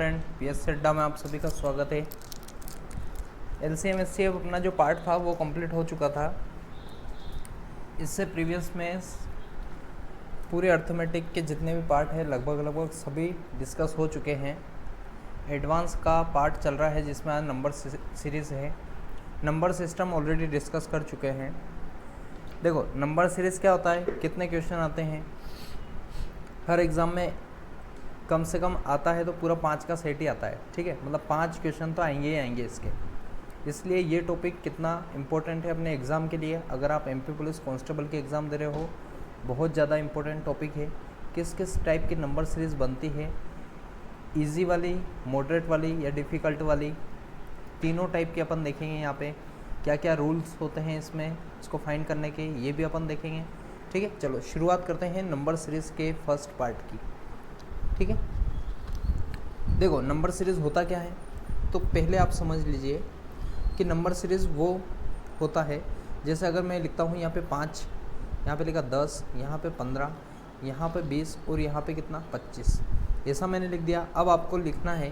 Friend PS अड्डा में आप सभी का स्वागत है। LCM SCF अपना जो पार्ट था वो कंप्लीट हो चुका था। इससे प्रीवियस में पूरे अर्थमेटिक के जितने भी पार्ट हैं लगभग सभी डिस्कस हो चुके हैं। एडवांस का पार्ट चल रहा है जिसमें आज नंबर सीरीज़ है। नंबर सिस्टम ऑलरेडी डिस्कस कर चुके हैं। देखो नंबर सीरीज़ क्या होता है, कितने क्वेश्चन आते हैं हर एग्ज़ाम में, कम से कम आता है तो पूरा 5 का सेट ही आता है। ठीक है, मतलब 5 क्वेश्चन तो आएंगे ही आएंगे इसके। इसलिए ये टॉपिक कितना इम्पोर्टेंट है अपने एग्ज़ाम के लिए। अगर आप MP पुलिस कांस्टेबल के एग्ज़ाम दे रहे हो, बहुत ज़्यादा इम्पोर्टेंट टॉपिक है। किस किस टाइप की नंबर सीरीज़ बनती है, इजी वाली, मॉडरेट वाली या डिफ़िकल्ट वाली, तीनों टाइप के अपन देखेंगे। यहाँ पे क्या क्या रूल्स होते हैं इसमें, इसको फाइंड करने के, ये भी अपन देखेंगे। ठीक है, चलो शुरुआत करते हैं नंबर सीरीज़ के फर्स्ट पार्ट की। ठीक है, देखो नंबर सीरीज़ होता क्या है, तो पहले आप समझ लीजिए कि नंबर सीरीज़ वो होता है, जैसे अगर मैं लिखता हूँ यहाँ पे 5, यहाँ पे लिखा 10, यहाँ पे 15, यहाँ पे 20 और यहाँ पे कितना 25, ऐसा मैंने लिख दिया। अब आपको लिखना है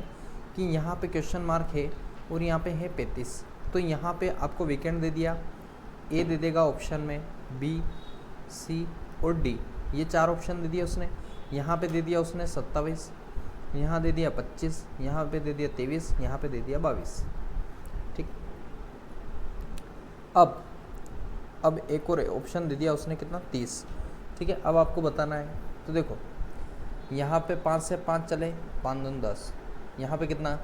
कि यहाँ पे क्वेश्चन मार्क है और यहाँ पे है 35, तो यहाँ पे आपको वीकेंड दे दिया। ए दे देगा ऑप्शन में, B, C और D, ये 4 ऑप्शन दे दिया उसने। यहाँ पे दे दिया उसने 27, यहाँ दे दिया 25, यहाँ पे दे दिया 23, यहाँ पे दे दिया 22। ठीक, अब एक और ऑप्शन दे दिया उसने, कितना 30। ठीक है, अब आपको बताना है, तो देखो यहाँ पे 5 से 5 चले, 5 दूनी 10, यहाँ पे कितना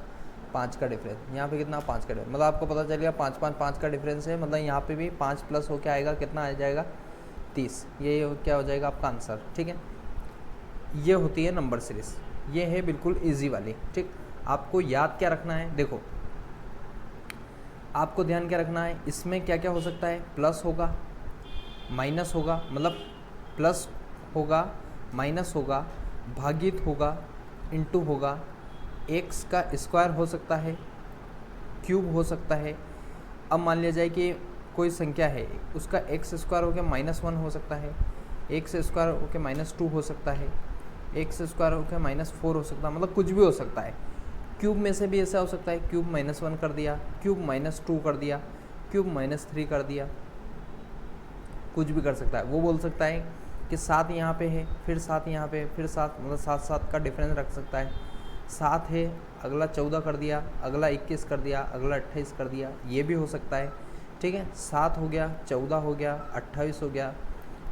5 का डिफरेंस, यहाँ पे कितना 5 का डिफरेंस, मतलब आपको पता चल गया 5 5 5 का डिफरेंस है। मतलब यहाँ पे भी 5 प्लस होके आएगा, कितना आ जाएगा 30। ये क्या हो जाएगा आपका आंसर। ठीक है, ये होती है नंबर सीरीज़, ये है बिल्कुल इजी वाली। ठीक, आपको याद क्या रखना है, देखो आपको ध्यान क्या रखना है, इसमें क्या क्या हो सकता है, प्लस होगा, माइनस होगा, मतलब प्लस होगा, माइनस होगा, भागित होगा, इनटू होगा, एक्स का स्क्वायर हो सकता है, क्यूब हो सकता है। अब मान लिया जाए कि कोई संख्या है, उसका एक्स स्क्वायर होकर -1 हो सकता है, एक्स स्क्वायर होकर -2 हो सकता है, एक्स स्क्वायर होकर -4 हो सकता है, मतलब कुछ भी हो सकता है। क्यूब में से भी ऐसा हो सकता है, क्यूब -1 कर दिया, क्यूब -2 कर दिया, क्यूब -3 कर दिया, कुछ भी कर सकता है। वो बोल सकता है कि 7 यहाँ पे है, फिर 7 यहाँ पे, फिर 7, मतलब 7 का डिफरेंस रख सकता है। 7 है, अगला 14 कर दिया, अगला 21 कर दिया, अगला 28 कर दिया, ये भी हो सकता है। ठीक है, 7 हो गया, 14 हो गया, 28 हो गया,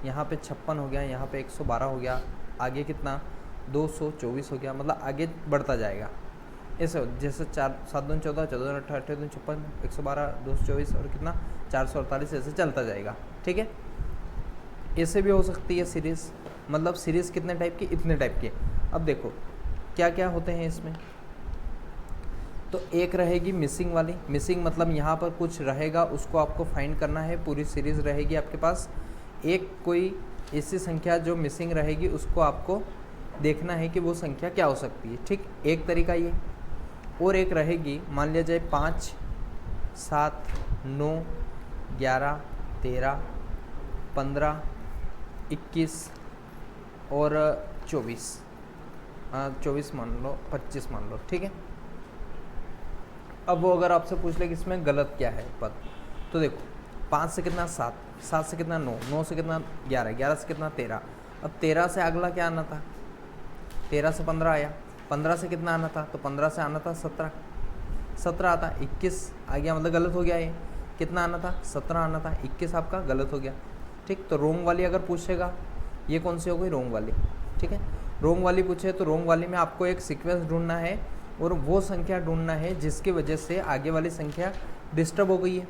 यहाँ पे 56 हो गया, यहाँ पे 112 हो गया, आगे कितना 224 हो गया, मतलब आगे बढ़ता जाएगा ऐसे। जैसे 4 7 दूनी 14, 14 दूनी 18, 28 दूनी 56, 112, 224 और कितना 448, ऐसे चलता जाएगा। ठीक है, ऐसे भी हो सकती है सीरीज़, मतलब सीरीज़ कितने टाइप की, इतने टाइप के। अब देखो क्या क्या होते हैं इसमें, तो एक रहेगी मिसिंग वाली। मिसिंग मतलब यहाँ पर कुछ रहेगा, उसको आपको फाइंड करना है। पूरी सीरीज़ रहेगी आपके पास, एक कोई ऐसी संख्या जो मिसिंग रहेगी, उसको आपको देखना है कि वो संख्या क्या हो सकती है। ठीक, एक तरीका ये। और एक रहेगी, मान लिया जाए 5, 7, 9, 11, 13, 15, 21 और 24, 24 मान लो, 25 मान लो। ठीक है, अब वो अगर आपसे पूछ ले कि इसमें गलत क्या है पद, तो देखो 5 से कितना 7, 7 से कितना 9, 9 से कितना 11, 11 से कितना 13। अब 13 से अगला क्या आना था, 13 से 15 आया, 15 से कितना आना था, तो 15 से आना था 17, 17 आता, 21 आ गया, मतलब गलत हो गया। ये कितना आना था, 17 आना था, 21 आपका गलत हो गया। ठीक, तो रोंग वाली अगर पूछेगा, ये कौन सी हो गई, रोंग वाली। ठीक है, रोंग वाली पूछे तो रोंग वाली में आपको एक सीक्वेंस ढूंढना है और वो संख्या ढूंढना है जिसकी वजह से आगे वाली संख्या डिस्टर्ब हो गई है।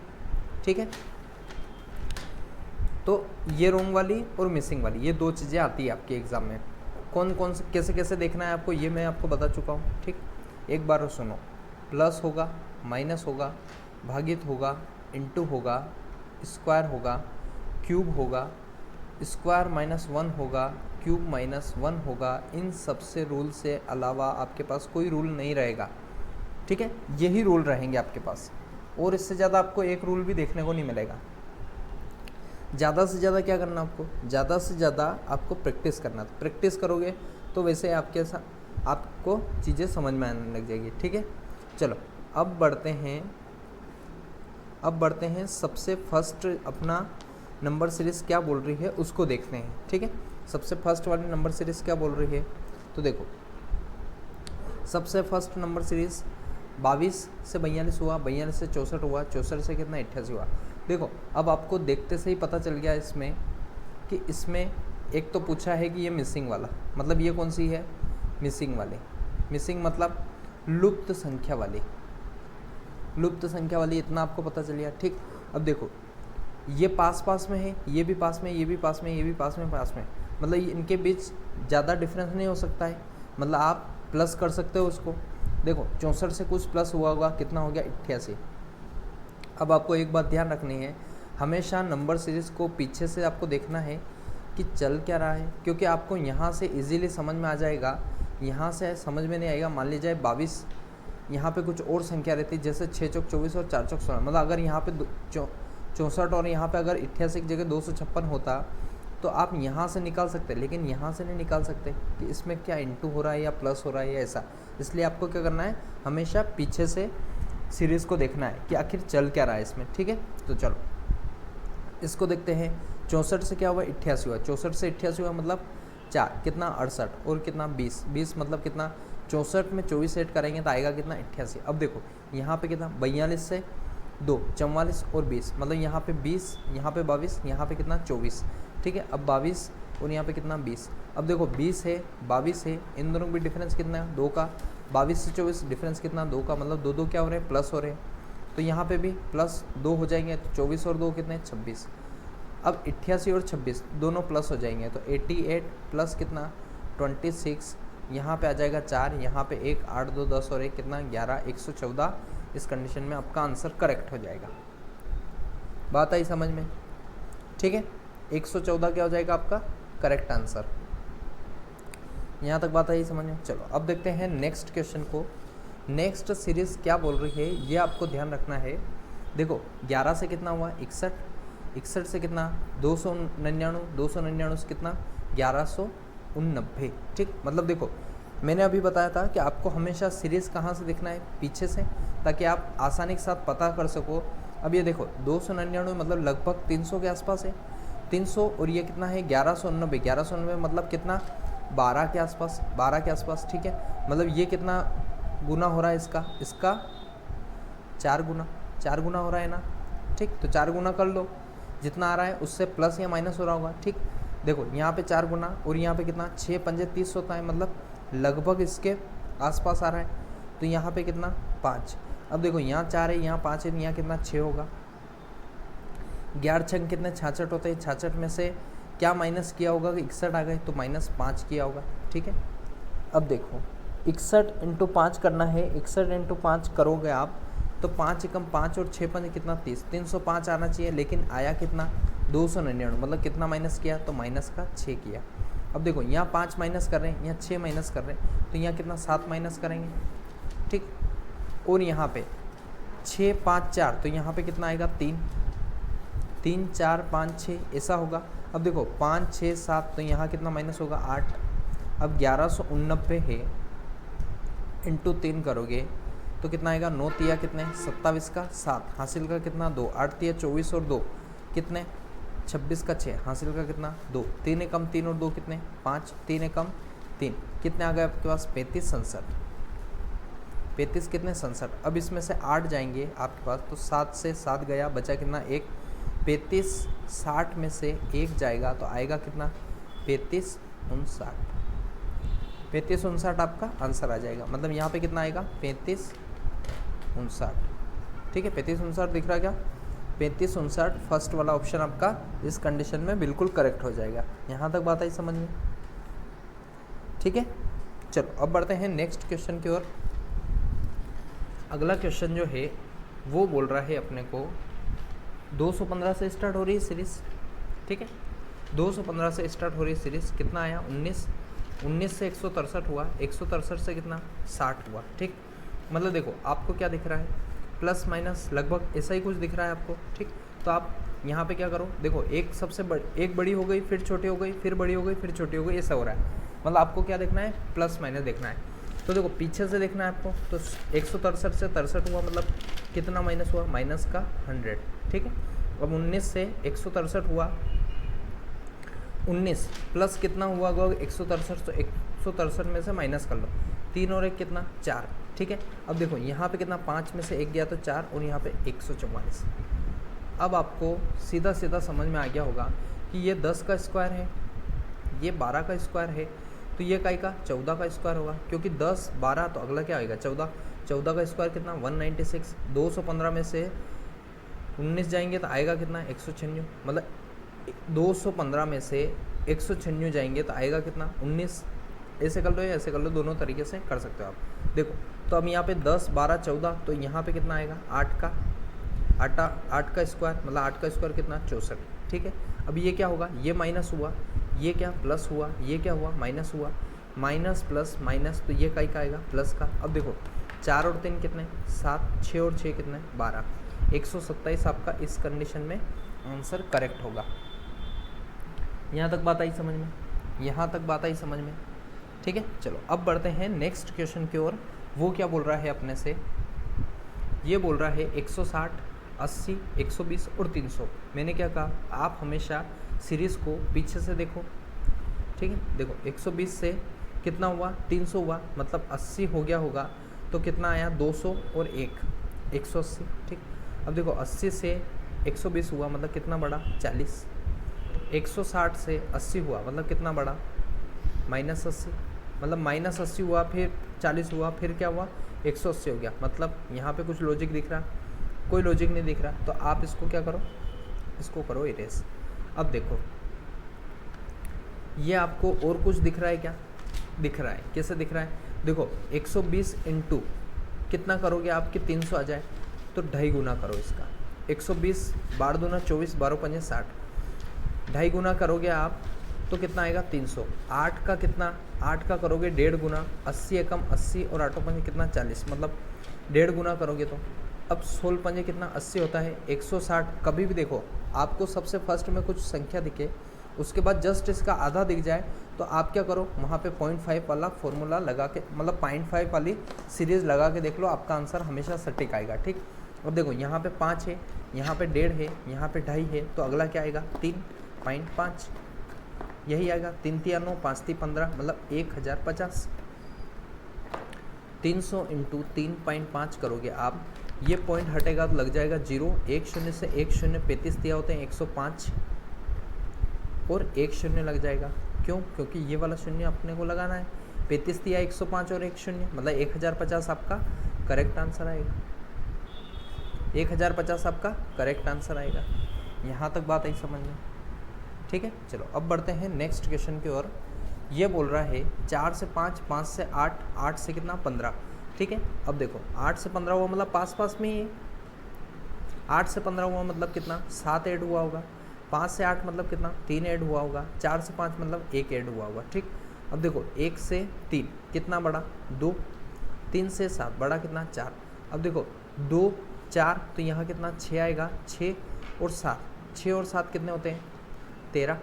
ठीक है, तो ये रोंग वाली और मिसिंग वाली, ये 2 चीज़ें आती है आपके एग्ज़ाम में। कौन कौन से कैसे कैसे देखना है आपको, ये मैं आपको बता चुका हूँ। ठीक, एक बार सुनो, प्लस होगा, माइनस होगा, भागित होगा, इनटू होगा, स्क्वायर होगा, क्यूब होगा, स्क्वायर -1 होगा, क्यूब -1 होगा। इन सब से रूल से अलावा आपके पास कोई रूल नहीं रहेगा। ठीक है, यही रूल रहेंगे आपके पास, और इससे ज़्यादा आपको एक रूल भी देखने को नहीं मिलेगा। ज़्यादा से ज़्यादा क्या करना आपको, ज़्यादा से ज़्यादा आपको प्रैक्टिस करना। प्रैक्टिस करोगे तो वैसे आपके आपको चीज़ें समझ में आने लग जाएगी। ठीक है, चलो अब बढ़ते हैं सबसे फर्स्ट अपना नंबर सीरीज़ क्या बोल रही है उसको देखते हैं। ठीक है, सबसे फर्स्ट वाली नंबर सीरीज़ क्या बोल रही है, तो देखो सबसे फर्स्ट नंबर सीरीज़ 22 से 42 हुआ, 42 से 64 हुआ, 64 से कितना 88 हुआ। देखो अब आपको देखते से ही पता चल गया इसमें कि इसमें एक तो पूछा है कि ये मिसिंग वाला, मतलब ये कौन सी है, मिसिंग वाली। मिसिंग मतलब लुप्त संख्या वाली, लुप्त संख्या वाली, इतना आपको पता चल गया। ठीक, अब देखो ये पास पास में है, ये भी पास में, ये भी पास में, ये भी पास में, मतलब इनके बीच ज़्यादा डिफरेंस नहीं हो सकता है, मतलब आप प्लस कर सकते हो उसको। देखो 64 से कुछ प्लस हुआ होगा, कितना हो गया 88। अब आपको एक बात ध्यान रखनी है, हमेशा नंबर सीरीज़ को पीछे से आपको देखना है कि चल क्या रहा है, क्योंकि आपको यहाँ से इजीली समझ में आ जाएगा, यहाँ से समझ में नहीं आएगा। मान लीजिए 22, यहाँ पे कुछ और संख्या रहती है, जैसे 6 चौक 24 और 4 चौक 16, मतलब अगर यहाँ पे 64 और यहाँ पे अगर 88 की जगह 256 होता तो आप यहाँ से निकाल सकते, लेकिन यहाँ से नहीं निकाल सकते कि इसमें क्या इंटू हो रहा है या प्लस हो रहा है या ऐसा। इसलिए आपको क्या करना है, हमेशा पीछे से सीरीज़ को देखना है कि आखिर चल क्या रहा है इसमें। ठीक है, तो चलो इसको देखते हैं। 64 से क्या हुआ 88 हुआ, 64 से 88 हुआ मतलब 4 कितना 68 और कितना 20, 20 मतलब कितना 64 में 24 ऐड करेंगे तो आएगा कितना 88। अब देखो यहाँ पे कितना 42 से 2 44 और 20, मतलब यहाँ पे 20, यहाँ पे 22, यहाँ पे कितना 24। ठीक है, अब 22 और यहाँ पे कितना 20। अब देखो 20 है 22 है, इन दोनों के बीच डिफरेंस कितना है 2 का, 22 से 24 डिफरेंस कितना 2 का, मतलब 2 2 क्या हो रहे हैं प्लस हो रहे हैं, तो यहाँ पे भी प्लस 2 हो जाएंगे, तो 24 और 2 कितने 26। अब 88 और 26 दोनों प्लस हो जाएंगे, तो 88 प्लस कितना 26, यहाँ पे आ जाएगा 4, यहाँ पे 1, 8 2 10 और 1 कितना 11, 114। इस कंडीशन में आपका आंसर करेक्ट हो जाएगा। बात आई समझ में? ठीक है, 114 क्या हो जाएगा आपका करेक्ट आंसर। यहाँ तक बात आई समझ में? चलो अब देखते हैं नेक्स्ट क्वेश्चन को। नेक्स्ट सीरीज़ क्या बोल रही है ये आपको ध्यान रखना है। देखो 11 से कितना हुआ 61, 61 से कितना 299, 299 से कितना 1189। ठीक, मतलब देखो मैंने अभी बताया था कि आपको हमेशा सीरीज़ कहाँ से देखना है, पीछे से, ताकि आप आसानी के साथ पता कर सको। अब ये देखो 299 मतलब लगभग 300 के आसपास है, 300 और ये कितना है 1189, 1189 मतलब कितना 12 के आसपास, 12 के आसपास। ठीक है, मतलब ये कितना गुना हो रहा है इसका 4 गुना, 4 गुना हो रहा है ना। ठीक, तो 4 गुना कर लो, जितना आ रहा है उससे प्लस या माइनस हो रहा होगा। ठीक, देखो यहाँ पे 4 गुना और यहाँ पे कितना 6 पंजे 30 होता है, मतलब लगभग इसके आसपास आ रहा है। तो यहाँ पे कितना 5। अब देखो यहाँ 4 है, यहाँ 5 है, यहाँ कितना 6 होगा। 11 छंग कितने 66 होते हैं, 66 में से क्या माइनस किया होगा कि 61 आ गए, तो -5 किया होगा। ठीक है, अब देखो 61 × 5 करना है, 61 × 5 करोगे आप तो 5 एकम 5 और 6 पंजे कितना 30, 305 आना चाहिए, लेकिन आया कितना 299, मतलब कितना माइनस किया तो माइनस का 6 किया। अब देखो यहाँ 5 माइनस कर रहे हैं, यहाँ 6 माइनस कर रहे हैं, तो यहाँ कितना 7 माइनस करेंगे। ठीक, और यहाँ पे 6 5 4, तो यहाँ पे कितना आएगा 3 3 4 5 6 ऐसा होगा। अब देखो 5 6 7, तो यहाँ कितना माइनस होगा 8। अब 1189 है इंटू 3 करोगे तो कितना आएगा 9 तिया कितने 27 का 7, हासिल का कितना 2, 8 तिया 24 और 2 कितने 26 का 6, हासिल का कितना 2, 3 एकम 3 और 2 कितने 5, 3 एकम 3 कितने आ गए आपके पास 35 67, 35 कितने 67। अब इसमें से 8 जाएंगे आपके पास, तो 7 से 7 गया, बचा कितना 1, 35 60 में से 1 जाएगा तो आएगा कितना 35 59, 35 59 आपका आंसर आ जाएगा। मतलब यहाँ पे कितना आएगा 35 59। ठीक है, 35 59 दिख रहा है क्या, 35 59 फर्स्ट वाला ऑप्शन आपका इस कंडीशन में बिल्कुल करेक्ट हो जाएगा। यहाँ तक बात आई समझ में? ठीक है, चलो अब बढ़ते हैं नेक्स्ट क्वेश्चन की ओर। अगला क्वेश्चन जो है वो बोल रहा है अपने को 215 से स्टार्ट हो रही है सीरीज़। ठीक है, 215 से स्टार्ट हो रही है सीरीज़, कितना आया 19, 19 से 163 हुआ, 163 से कितना 60 हुआ। ठीक, मतलब देखो आपको क्या दिख रहा है प्लस माइनस लगभग ऐसा ही कुछ दिख रहा है आपको। ठीक, तो आप यहाँ पे क्या करो, देखो एक सबसे एक बड़ी हो गई, फिर छोटी हो गई, फिर बड़ी हो गई, फिर छोटी हो गई, ऐसा हो रहा है। मतलब आपको क्या देखना है, प्लस माइनस देखना है। तो देखो पीछे से देखना है आपको, तो 163 से 63 हुआ, मतलब कितना माइनस हुआ, माइनस का 100, ठीक है। अब 19 से 163 हुआ, 19 प्लस कितना हुआ होगा 163, तो 163 में से माइनस कर लो, 3 और 1 कितना 4, ठीक है। अब देखो यहाँ पे कितना 5 में से 1 गया तो 4, और यहाँ पे 144। अब आपको सीधा सीधा समझ में आ गया होगा कि ये 10 का स्क्वायर है, ये 12 का स्क्वायर है, तो ये काई का 14 का स्क्वायर होगा, क्योंकि 10 12 तो अगला क्या आएगा 14, 14 का स्क्वायर कितना 196, 215 में से 19 जाएंगे तो आएगा कितना 196, मतलब 215 में से 196 जाएंगे तो आएगा कितना 19। ऐसे कर लो या ऐसे कर लो, दोनों तरीके से कर सकते हो आप। देखो तो अब यहाँ पे 10 12 14, तो यहाँ पे कितना आएगा 8 का स्क्वायर, मतलब 8 का स्क्वायर कितना 64, ठीक है। अब ये क्या होगा, ये माइनस हुआ, ये क्या प्लस हुआ, ये क्या हुआ माइनस हुआ, माइनस प्लस माइनस, तो ये का आएगा प्लस का। अब देखो 4 और 3 कितने 7, 6 और 6 कितने 12, 127 आपका इस कंडीशन में आंसर करेक्ट होगा। यहाँ तक बात आई समझ में, यहाँ तक बात आई समझ में, ठीक है। चलो अब बढ़ते हैं नेक्स्ट क्वेश्चन की ओर। वो क्या बोल रहा है अपने से, ये बोल रहा है 160, 80, 120 और 300। मैंने क्या कहा, आप हमेशा सीरीज़ को पीछे से देखो, ठीक है। देखो 120 से कितना हुआ 300 हुआ, मतलब 80 हो गया होगा, तो कितना आया 200 और 1 180, ठीक। अब देखो 80 से 120 हुआ, मतलब कितना बड़ा 40, 160 से 80 हुआ, मतलब कितना बड़ा -80, मतलब -80 हुआ, फिर 40 हुआ, फिर क्या हुआ 180 हो गया। मतलब यहाँ पे कुछ लॉजिक दिख रहा, कोई लॉजिक नहीं दिख रहा, तो आप इसको क्या करो, इसको करो इरेज। अब देखो ये आपको और कुछ दिख रहा है क्या, दिख रहा है, कैसे दिख रहा है, देखो 120 इंटू कितना करोगे आपके 300 आ जाए, तो 2.5 गुना करो इसका, 120 12 दूना 24, 12 पंजे 60, 2.5 गुना करोगे आप तो कितना आएगा 300। 8 का कितना, 8 का करोगे 1.5 गुना, 80 एकम 80 और 8 पंजे कितना 40, मतलब 1.5 गुना करोगे तो अब 16 पंजे कितना 80 होता है 160। कभी भी देखो आपको सबसे फर्स्ट में कुछ संख्या दिखे, उसके बाद जस्ट इसका आधा दिख जाए, तो आप क्या करो वहाँ पे 0.5 वाला फॉर्मूला लगा के, मतलब 0.5 वाली सीरीज़ लगा के देख लो, आपका आंसर हमेशा सटीक आएगा, ठीक। अब देखो यहाँ पे 5 है, यहाँ पे 1.5 है, यहाँ पे 2.5 है, तो अगला क्या आएगा 3.5, यही आएगा। 3 3 9, 5 3 15, मतलब 1050। 300 इंटू 3.5 करोगे आप, ये पॉइंट हटेगा तो लग जाएगा 0, 1 0 से 1 0 35 दिया होते हैं 105, और 1 0 लग जाएगा, क्यों, क्योंकि ये वाला शून्य अपने को लगाना है, 35 दिया 105 और 1 0, मतलब 1050 आपका करेक्ट आंसर आएगा, 1050 आपका करेक्ट आंसर आएगा। यहाँ तक बात आई समझ में, ठीक है। चलो अब बढ़ते हैं नेक्स्ट क्वेश्चन की ओर। ये बोल रहा है 4 से 5, 5 से 8, 8 से कितना 15, ठीक है। अब देखो 8 से 15 हुआ, मतलब पास पास में ही है, 8 से 15 हुआ मतलब कितना 7 ऐड हुआ होगा, 5 से 8 मतलब कितना 3 ऐड हुआ होगा, 4 से 5 मतलब 1 ऐड हुआ होगा, ठीक। अब देखो 1 से 3 कितना बड़ा 2, 3 से 7 बड़ा कितना 4। अब देखो 2 4, तो यहाँ कितना 6 आएगा, 6 और 7, 6 और 7 कितने होते हैं 13,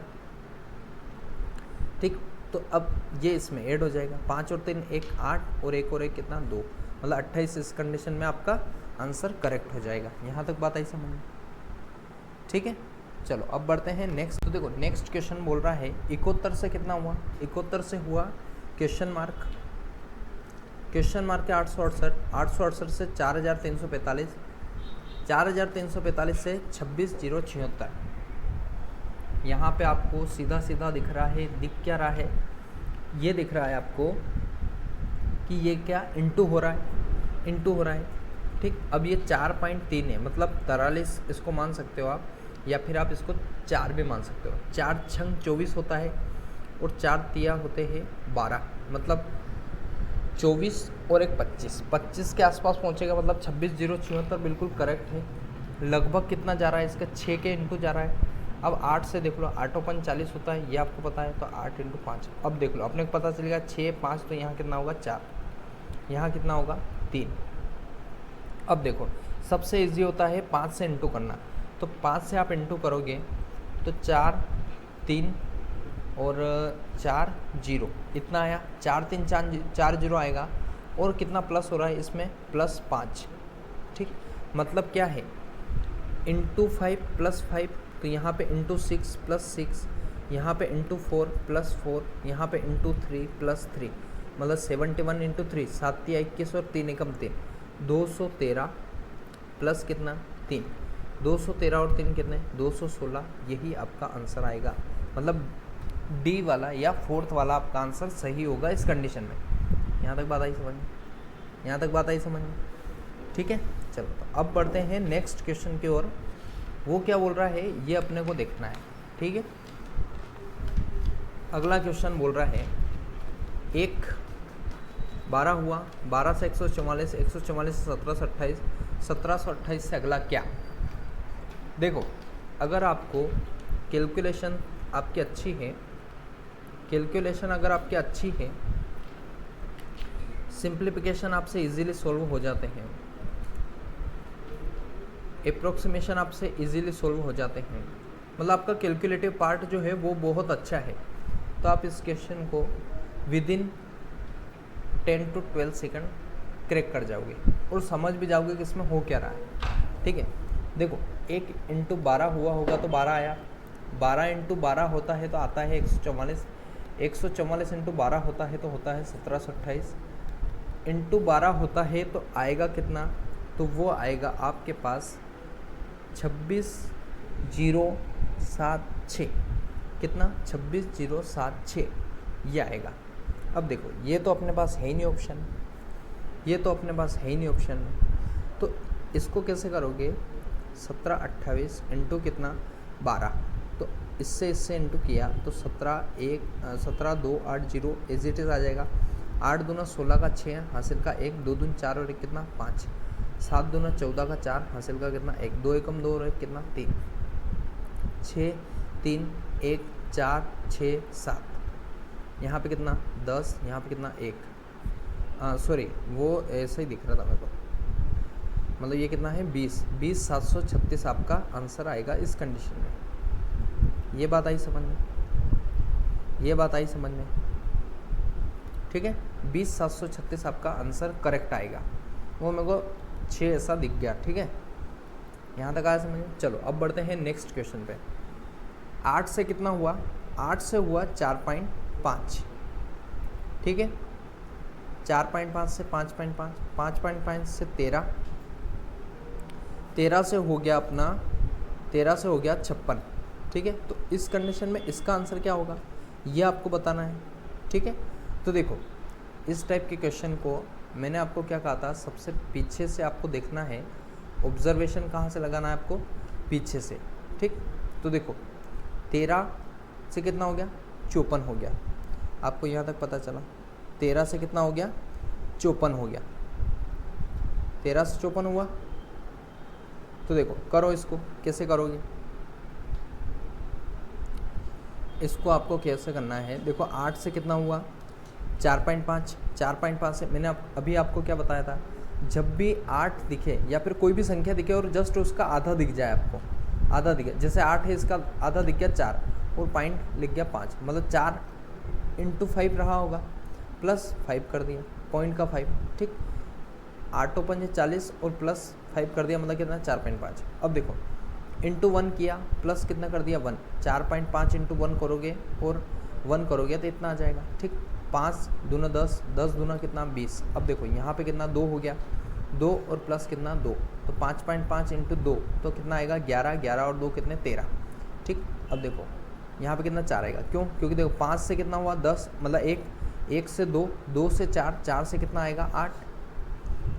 ठीक। तो अब ये इसमें ऐड हो जाएगा, 5 और 3 1 8, और 1 और 1 कितना 2, मतलब 28। इस कंडीशन में आपका आंसर करेक्ट हो जाएगा। यहाँ तक बात आई समझ में, ठीक है। चलो अब बढ़ते हैं नेक्स्ट। तो देखो नेक्स्ट क्वेश्चन बोल रहा है 71 से कितना हुआ, 71 से हुआ क्वेश्चन मार्क के 868, 868 से 4345, 4345 से 26076। यहाँ पे आपको सीधा सीधा दिख रहा है, दिख क्या रहा है, ये दिख रहा है आपको कि ये क्या इंटू हो रहा है, इंटू हो रहा है, ठीक। अब ये 4.3 है, मतलब 43 इसको मान सकते हो आप, या फिर आप इसको 4 भी मान सकते हो। 4 छंग 24 होता है, और 4 तिया होते हैं 12, मतलब 24 और एक 25, 25 के आसपास पहुँचेगा, मतलब 26076 बिल्कुल करेक्ट है। लगभग कितना जा रहा है इसका 6 के इंटू जा रहा है। अब 8 से देख लो, 8 × 40 होता है, ये आपको पता है, तो 8 × 5। अब देख लो अपने को पता चलेगा 6 5, तो यहाँ कितना होगा 4, यहाँ कितना होगा 3। अब देखो सबसे इजी होता है 5 से इंटू करना, तो 5 से आप इंटू करोगे तो 4 3 और 4 जीरो, इतना आया, 4 3 4 जीरो आएगा। और कितना प्लस हो रहा है इसमें, +5। ठीक, मतलब क्या है, इंटू 5 +5, तो यहाँ पे इंटू 6 +6, यहाँ पे इंटू 4 +4, यहाँ पे इंटू 3 +3, मतलब 71 इंटू 3, 7 × 21 और 3 × 3, 213 प्लस कितना 3, 213 और 3 कितने 216, यही आपका आंसर आएगा। मतलब डी वाला या फोर्थ वाला आपका आंसर सही होगा इस कंडीशन में। यहाँ तक बात आई समझ में, यहाँ तक बात आई समझ में, ठीक है। चलो तो अब बढ़ते हैं नेक्स्ट क्वेश्चन की ओर। वो क्या बोल रहा है ये अपने को देखना है, ठीक है। अगला क्वेश्चन बोल रहा है, एक 12 हुआ, 12 से 144, 144 से 1728, 1728 से अगला क्या। देखो, अगर आपको कैलकुलेशन आपकी अच्छी है, कैलकुलेशन अगर आपकी अच्छी है, सिंप्लीफिकेशन आपसे इजीली सॉल्व हो जाते हैं, अप्रोक्सीमेशन आपसे इजीली सॉल्व हो जाते हैं, मतलब आपका कैलकुलेटिव पार्ट जो है वो बहुत अच्छा है, तो आप इस क्वेश्चन को विदिन 10 to 12 सेकंड क्रैक कर जाओगे और समझ भी जाओगे कि इसमें हो क्या रहा है, ठीक है। देखो, 1 × 12 हुआ होगा तो 12 आया, 12 × 12 होता है तो आता है 144, 144 × 12 होता है तो होता है 1728, × 12 होता है तो आएगा कितना, तो वो आएगा आपके पास 26076, कितना 26076 ये आएगा। अब देखो, ये तो अपने पास है ही नहीं ऑप्शन, ये तो अपने पास है ही नहीं ऑप्शन, तो इसको कैसे करोगे, 1728 इंटू कितना 12, तो इससे इंटू किया तो 17 2 8 0 एज इट इज़ आ जाएगा। 8 दूना 16 का 6 हासिल का 1, 2 दून 4 और 1 कितना 5, 7 दूना 14 का 4 हासिल का कितना 1, 2 एकम 2 और 1 कितना 3, 6 3 1 4 6 7, यहाँ पे कितना 10, यहाँ पे कितना 1, सॉरी वो ऐसा ही दिख रहा था मेरे को, मतलब ये कितना है 20 736 आपका आंसर आएगा इस कंडीशन में। ये बात आई समझ में, ये बात आई समझ में, ठीक है। 20 736 आपका आंसर करेक्ट आएगा, वो मेरे को 6 ऐसा दिख गया, ठीक है। यहाँ तक आया समझ में। चलो अब बढ़ते हैं नेक्स्ट क्वेश्चन पे। 8 से कितना हुआ, 8 से हुआ 4.5, ठीक है। 4.5 से 5.5, 5.5 से 13, 13 से हो गया अपना, 13 से हो गया 56, ठीक है। तो इस कंडीशन में इसका आंसर क्या होगा ये आपको बताना है, ठीक है। तो देखो, इस टाइप के क्वेश्चन को मैंने आपको क्या कहा था, सबसे पीछे से आपको देखना है, ऑब्जर्वेशन कहाँ से लगाना है आपको, पीछे से, ठीक। तो देखो, 13 से कितना हो गया 54 हो गया, आपको यहाँ तक पता चला। 13 से कितना हो गया 54 हो गया, 13 से 54 हुआ। तो देखो, करो इसको, कैसे करोगे इसको, आपको कैसे करना है। देखो, 8 से कितना हुआ 4.5, 4.5 से मैंने अभी आपको क्या बताया था, जब भी 8 दिखे या फिर कोई भी संख्या दिखे और जस्ट उसका आधा दिख जाए, आपको आधा दिखे, जैसे 8 है इसका आधा दिख गया 4 और पॉइंट लिख गया 5, मतलब 4 × 5 रहा होगा, प्लस 5 कर दिया पॉइंट का 5, ठीक। 8 × 5 = 40 और प्लस 5 कर दिया, मतलब कितना 4.5। अब देखो, इंटू 1 किया, प्लस कितना कर दिया 1, 4.5 × 1 करोगे और 1 करोगे तो इतना आ जाएगा, ठीक। 5 दूना 10, 10 दूना कितना 20। अब देखो, यहाँ पे कितना 2 हो गया, 2 और प्लस कितना 2, तो 5.5 × 2 तो कितना आएगा 11, 11 और 2 कितने 13, ठीक। अब देखो, यहाँ पे कितना 4 आएगा, क्यों, क्योंकि देखो 5 से कितना हुआ 10, मतलब 1, 1 से 2, 2 से 4, 4 से कितना आएगा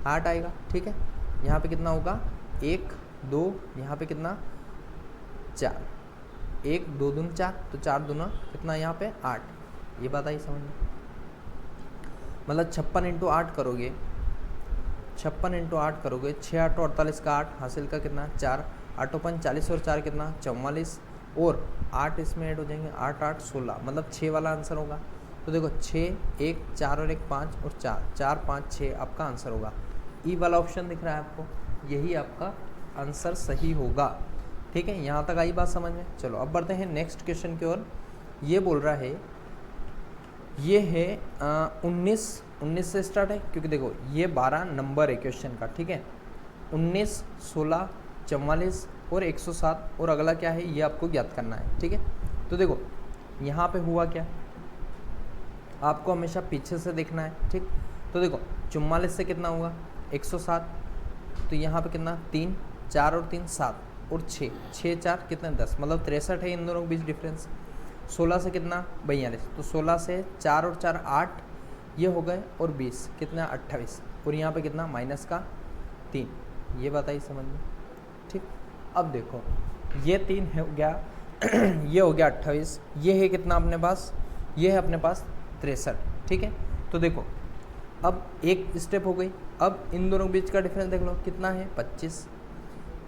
8 आएगा, ठीक है। यहाँ पे कितना होगा 1 2, यहाँ पे कितना 4, 1 2 दून 4, तो 4 दूना कितना यहाँ पे 8, ये बात आई समझ में। मतलब 56 × 8 करोगे, 56 × 8 करोगे, 6 8 48 का 8 हासिल का कितना 4, 8 5 40 और 4 कितना 44 और 8 इसमें ऐड हो जाएंगे, 8 8 16, मतलब 6 वाला आंसर होगा। तो देखो 6 1 4 और 1 5 और 4 4 5 6 आपका आंसर होगा। ई वाला ऑप्शन दिख रहा है आपको, यही आपका आंसर सही होगा, ठीक है। यहाँ तक आई बात समझ में। चलो अब बढ़ते हैं नेक्स्ट क्वेश्चन की ओर। ये बोल रहा है, ये है 19 से स्टार्ट है, क्योंकि देखो ये 12 नंबर है क्वेश्चन का, ठीक है। 19, 16, 44 और 107, और अगला क्या है ये आपको ज्ञात करना है, ठीक है। तो देखो यहाँ पे हुआ क्या, आपको हमेशा पीछे से देखना है, ठीक। तो देखो 44 से कितना होगा 107, तो यहाँ पे कितना 3, 4 और 3 7 और 6, 6 4 कितना 10, मतलब 63 है इन दोनों के बीच डिफरेंस। 16 से कितना 42, तो 16 से 4 और 4 8 ये हो गए, और 20 कितना 28, और यहाँ पे कितना माइनस का 3, ये बात आई समझ में, ठीक। अब देखो ये 3 हो गया ये हो गया 28, ये है कितना अपने पास, ये है अपने पास 63, ठीक है। तो देखो अब एक स्टेप हो गई, अब इन दोनों के बीच का डिफरेंस देख लो कितना है 25,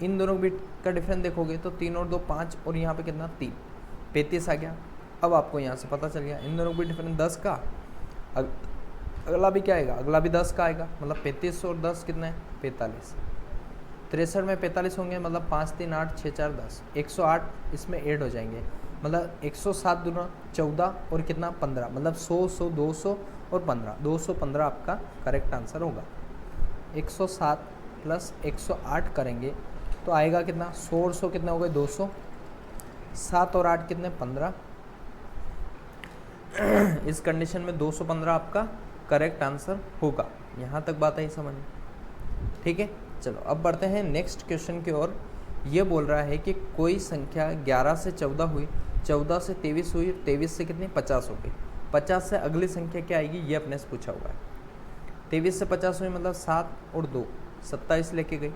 इन दोनों के बीच का डिफरेंस देखोगे तो 3 और 2 5, और यहाँ पे कितना 3, 35 आ गया। अब आपको यहाँ से पता चल गया इन दोनों के बीच डिफरेंस 10 का, अगला भी क्या आएगा, अगला भी 10 का आएगा, मतलब 35 और 10 कितना है 45, 63 में 45 होंगे, मतलब 5 3 8 6 4 10, 108 इसमें ऐड हो जाएंगे, मतलब 107 दूना 14 और कितना 15, मतलब 100 100 200 और 15, 215 आपका करेक्ट आंसर होगा। 107 प्लस 108 करेंगे तो आएगा कितना 100 और 100 कितने हो गए 200, 7 और 8 कितने 15, इस कंडीशन में 215 आपका करेक्ट आंसर होगा। यहाँ तक बात आई समझ में, ठीक है। चलो अब बढ़ते हैं नेक्स्ट क्वेश्चन की ओर। ये बोल रहा है कि कोई संख्या 11 से 14 हुई, 14 से 23 हुई, 23 से कितनी 50 हो गई, 50 से अगली संख्या क्या आएगी ये अपने से पूछा हुआ है। 23 से 50 हुई मतलब 7 और 2 27 लेके गई,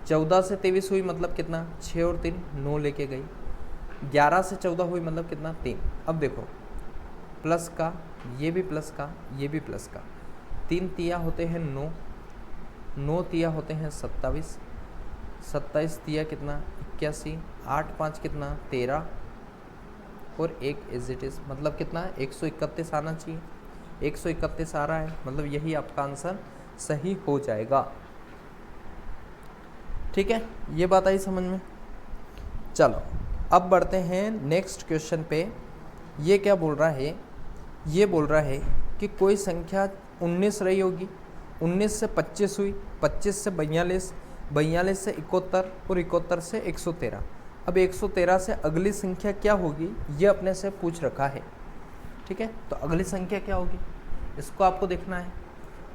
14 से 23 हुई मतलब कितना 6 और 3 9 लेके गई, 11 से 14 हुई मतलब कितना 3। अब देखो प्लस का, ये भी प्लस का, ये भी प्लस का, 3 तिया होते हैं 9, 9 तिया होते हैं 27, 27 तिया कितना 81, 8 5 कितना 13 और 1 इज इट इज़, मतलब कितना 131 आना चाहिए, 131 आ रहा है, मतलब यही आपका आंसर सही हो जाएगा, ठीक है। ये बात आई समझ में। चलो अब बढ़ते हैं नेक्स्ट क्वेश्चन पे। ये क्या बोल रहा है, ये बोल रहा है कि कोई संख्या 19 रही होगी, 19 से 25 हुई, 25 से 42, 42 से 71 और 71 से 113। अब 113 से अगली संख्या क्या होगी ये अपने से पूछ रखा है, ठीक है। तो अगली संख्या क्या होगी इसको आपको देखना है।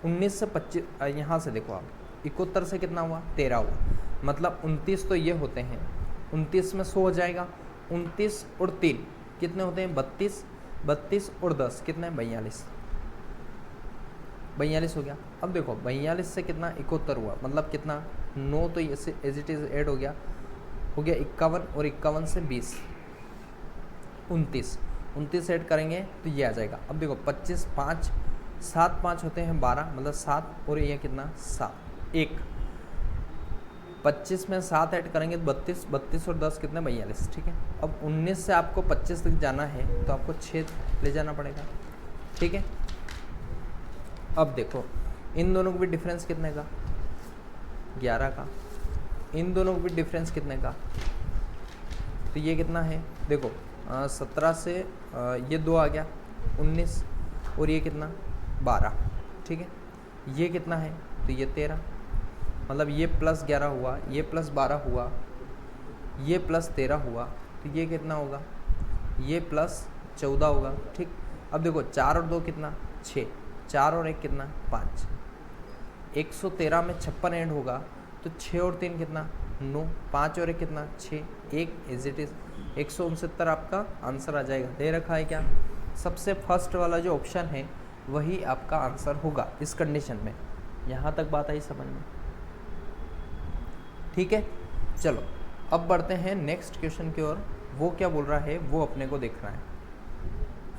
19 से 25, यहाँ से देखो आप, 71 से कितना हुआ 13 हुआ, मतलब 29 तो ये होते हैं, 29 में 100 हो जाएगा, 29 और 3 कितने होते हैं 32, 32 और 10 कितने 42, 42 हो गया। अब देखो 42 से कितना 71 हुआ, मतलब कितना 9 तो ये एज इट इज़ ऐड हो गया 51, और 51 से 20 29, 29 ऐड करेंगे तो ये आ जाएगा। अब देखो 25 5 7 5 होते हैं 12, मतलब 7 और ये कितना 7 1, 25 में 7 ऐड करेंगे तो 32, 32 और 10 कितने 42, ठीक है। अब 19 से आपको 25 तक जाना है तो आपको 6 ले जाना पड़ेगा, ठीक है। अब देखो इन दोनों को भी डिफरेंस कितने का 11 का, इन दोनों को भी डिफरेंस कितने का, तो ये कितना है देखो 17 से ये 2 आ गया 19, और ये कितना 12, ठीक है। ये कितना है तो ये 13, मतलब ये प्लस 11 हुआ, ये प्लस 12 हुआ, ये प्लस 13 हुआ, तो ये कितना होगा ये प्लस 14 होगा, ठीक। अब देखो 4 और 2 कितना 6, 4 और 1 कितना 5, 113 में 56 ऐड होगा तो 6 और 3 कितना 9, 5 और 1 कितना 6, 1 इज इट इज़ 169 आपका आंसर आ जाएगा। दे रखा है क्या, सबसे फर्स्ट वाला जो ऑप्शन है वही आपका आंसर होगा इस कंडीशन में। यहाँ तक बात आई समझ में, ठीक है। चलो अब बढ़ते हैं नेक्स्ट क्वेश्चन की ओर। वो क्या बोल रहा है वो अपने को देखना है।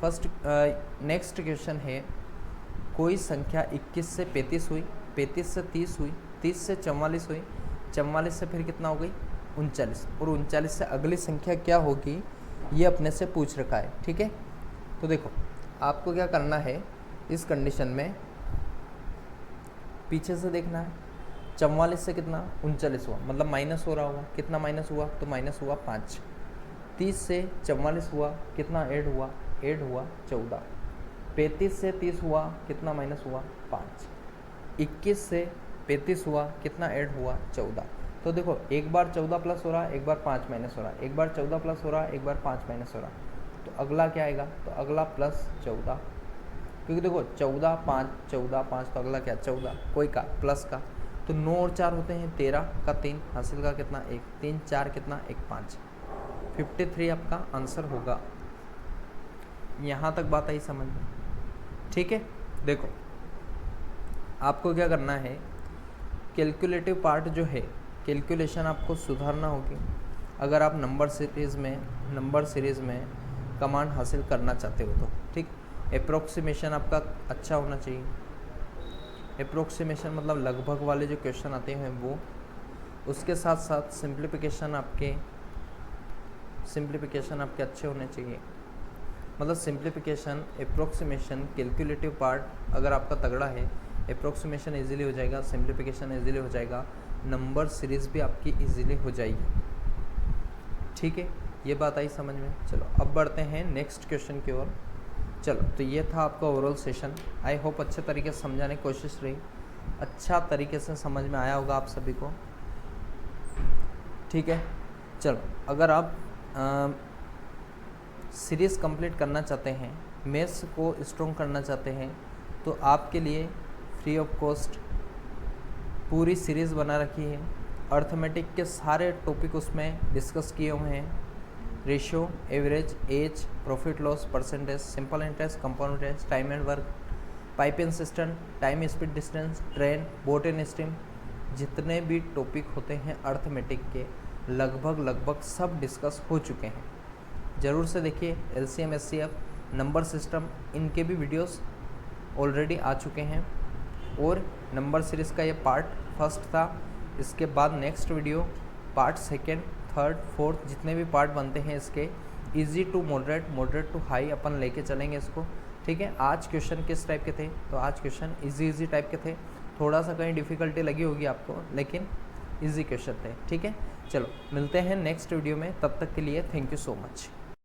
फर्स्ट नेक्स्ट क्वेश्चन है, कोई संख्या 21 से 35 हुई, 35 से 30 हुई, 30 से 44 हुई, 44 से फिर कितना हो गई 39, और 39 से अगली संख्या क्या होगी ये अपने से पूछ रखा है, ठीक है। तो देखो आपको क्या करना है इस कंडीशन में, पीछे से देखना है। 44 से कितना 39 हुआ, मतलब माइनस हो रहा होगा, कितना माइनस हुआ तो माइनस हुआ 5, 30 से 44 हुआ, कितना ऐड हुआ? ऐड हुआ 14। 35 से 30 हुआ, कितना माइनस हुआ? 5। 21 से 35 हुआ, कितना ऐड हुआ? 14। तो देखो एक बार 14 प्लस हो रहा है, एक बार 5 माइनस हो रहा है, एक बार 14 प्लस हो रहा है, एक बार 5 माइनस हो रहा है। तो अगला क्या आएगा? तो अगला प्लस 14, क्योंकि देखो 14 5 14 5, तो अगला क्या? 14 कोई का प्लस का। तो 9 और 4 होते हैं 13 का 3, हासिल का कितना? 1, 3 4 कितना? 1 5। 53 आपका आंसर होगा। यहाँ तक बात आई समझ में? ठीक है। देखो आपको क्या करना है, कैलकुलेटिव पार्ट जो है, कैलकुलेशन आपको सुधारना होगी अगर आप नंबर सीरीज़ में कमांड हासिल करना चाहते हो तो। ठीक, अप्रोक्सीमेशन आपका अच्छा होना चाहिए। अप्रोक्सीमेशन मतलब लगभग वाले जो क्वेश्चन आते हैं वो, उसके साथ साथ सिंप्लीफिकेशन आपके अच्छे होने चाहिए। मतलब सिंप्लीफिकेशन, अप्रोक्सीमेशन, कैलकुलेटिव पार्ट अगर आपका तगड़ा है, अप्रोक्सीमेशन इजीली हो जाएगा, सिंप्लीफिकेशन इजीली हो जाएगा, नंबर सीरीज़ भी आपकी इजीली हो जाएगी। ठीक है, ये बात आई समझ में? चलो अब बढ़ते हैं नेक्स्ट क्वेश्चन की ओर। चलो तो ये था आपका ओवरऑल सेशन। आई होप अच्छे तरीके से समझाने की कोशिश रही, अच्छा तरीके से समझ में आया होगा आप सभी को। ठीक है, चलो अगर आप सीरीज़ कंप्लीट करना चाहते हैं, मैथ्स को स्ट्रॉन्ग करना चाहते हैं, तो आपके लिए फ्री ऑफ कॉस्ट पूरी सीरीज़ बना रखी है। अर्थमेटिक के सारे टॉपिक उसमें डिस्कस किए हुए हैं। Ratio, average, age, profit loss, percentage, simple interest, compound interest, time and work, pipe and cistern, time speed distance, train, boat and stream, जितने भी टॉपिक होते हैं अर्थमेटिक के लगभग सब डिस्कस हो चुके हैं। ज़रूर से देखिए। LCM, SCF, नंबर सिस्टम, इनके भी वीडियोस ऑलरेडी आ चुके हैं। और नंबर सीरीज़ का ये पार्ट फर्स्ट था। इसके बाद next video part second, third, fourth, जितने भी पार्ट बनते हैं इसके, easy to moderate, moderate to high अपन लेके चलेंगे इसको। ठीक है, आज क्वेश्चन किस टाइप के थे? तो आज क्वेश्चन इजी टाइप के थे। थोड़ा सा कहीं डिफ़िकल्टी लगी होगी आपको, लेकिन इजी क्वेश्चन थे। ठीक है, चलो मिलते हैं नेक्स्ट वीडियो में, तब तक के लिए थैंक यू सो मच।